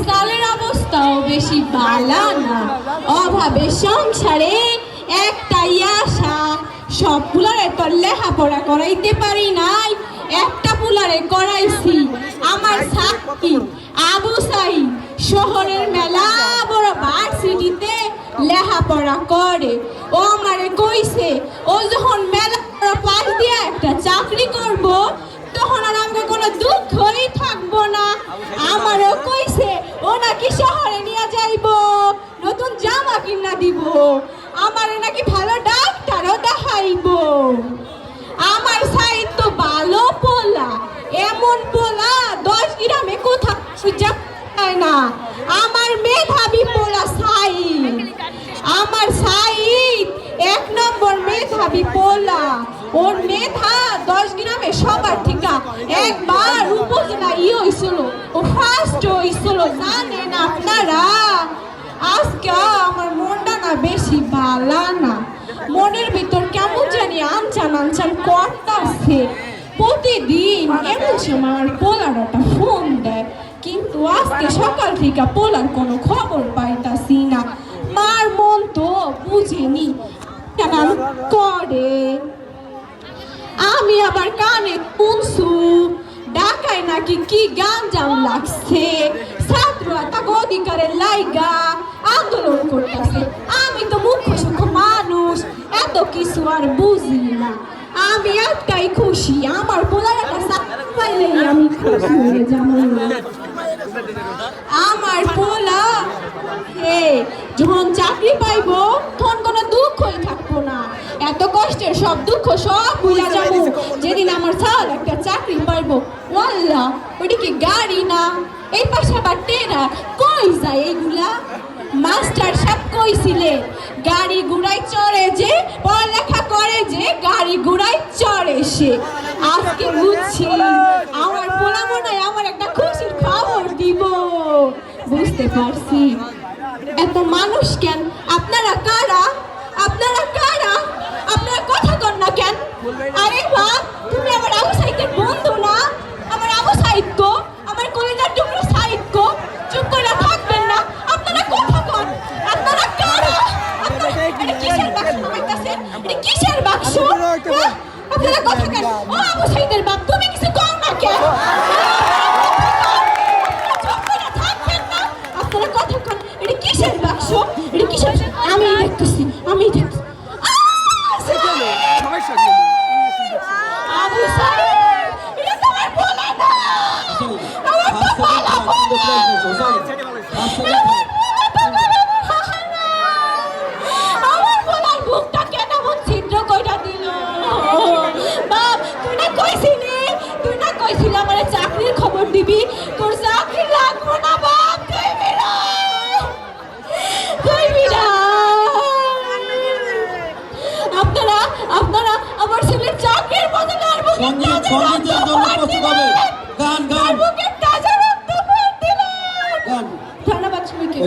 সালের অবস্থাও বেশি ভালো না। অভাবে সংসারে একটাই আশা, সব পুলারে তো লেখাপড়া করাইতে পারি নাই, একটা পুলারে করাইছি। আমার সাক্ষী আবু সাইদ শহরের মেলা বড় ভার্সিটিতে লেখাপড়া করে। ও আমারে কইছে ও যখন মেলা পাশ দিয়ে একটা চাকরি করব তখন আর আমাকে কোনো দুঃখই থাকবো না। আমারও কইছে ও নাকি শহরে নিয়ে যাইব, নতুন জামা কিনা দিব, আমারে নাকি ভালো ডাক্তারও দেখাইব। আমার সাইড তো ভালো পোলা, এমন পোলা 10 গ্রামে কোথাও যায় না। আমার মেধাবী পোলা সাইদ, আমার সাইদ 1 নম্বর মেধাবী পোলা। ওর মেধা 10 গ্রামে সবার থেকে একবার উপজেলা হইছিল, ও ফার্স্ট হইছিল। জানেন আপনারা, আজকে আমার মনটা না বেশি ভালো না, মনের ভিতর কেমন জানি আনচান আনচান করতেছে। প্রতিদিন এমন সময় আমার পোলারটা ফোন দেয়, কিন্তু আজকে সকাল থেকে পোলার কোনো খবর পাইতাছি না। মার মন তো বুঝেনি কেমন করে। আমি আবার কানে শুনছু ঢাকায় নাকি কি গাঞ্জাম লাগছে, ছাত্ররা তা অধিকারের লাইগা আন্দোলন করতেছে। আমি তো মুখ্য সূক্ষ্ম মানুষ, এত কিছু আর বুঝি না। আমি একটাই খুশি, আমার পোলার একটা চাকরি পাইলেই আমি খুশি হয়ে যাবো। আমার পোলা যখন চাকরি পাইবো তখন কোনো দুঃখই থাকবো না। এত কষ্টের সব দুঃখ সব ভুলে যাবো যেদিন আমার ছাল একটা চাকরি পাইবো। ওয়াল্লাহ, ওটা কি গাড়ি না? এই পাশে আবার টেরা কই যায় এইগুলা? মাস্টার সাহেব কইছিলে গাড়ি ঘুরায় চড়ে যে পড়ালেখা করে, যে গাড়ি ঘুরায় চড়ে সে। আজকে বুঝছি আমার পোলা মনে হয় আমার একটা খুশির খবর দিব। বুঝতে পারছি এত মানুষ কেন। আপনারা কারা? আপনারা কারা? আপনারা কথা কন না কেন? আরে বাপ, তুমি আমার আবু সাইদের বন্ধু না? আমার আবু সাইদ কো, আমার কলিজার টুকরো সাইদ কো, চুপ করে থাকবেন না। আপনারা কথা কন, আপনারা কারা? এটা কিসের বাক্স আমার কাছে? এটা কিসের বাক্স? আপনারা কথা কেন? ও আবু সাইদের বাপ, তুমি কিছু কও না কেন? কিসের বাক্স? এটা কিসের? আমি দেখতেছি, আমি দেখতেছি। আবু সাইদ, এটা তোমার পোলা না, আমার তো পোলা পোলা। আমার পোলার বুকটা কেন এমন ছিদ্র কইরা দিল? বাপ, তুই না কইছিলি, তুই না কইছিলি আমার চাকরির খবর দিবি? তোর চাকরি লাগবো না বাপ, তুই বেরা। আপনারা আপনারা আমার ছেলের চাকরির বদলে আর বুকের তাজা রক্ত দিলেন। ধন্যবাদ সবাইকে।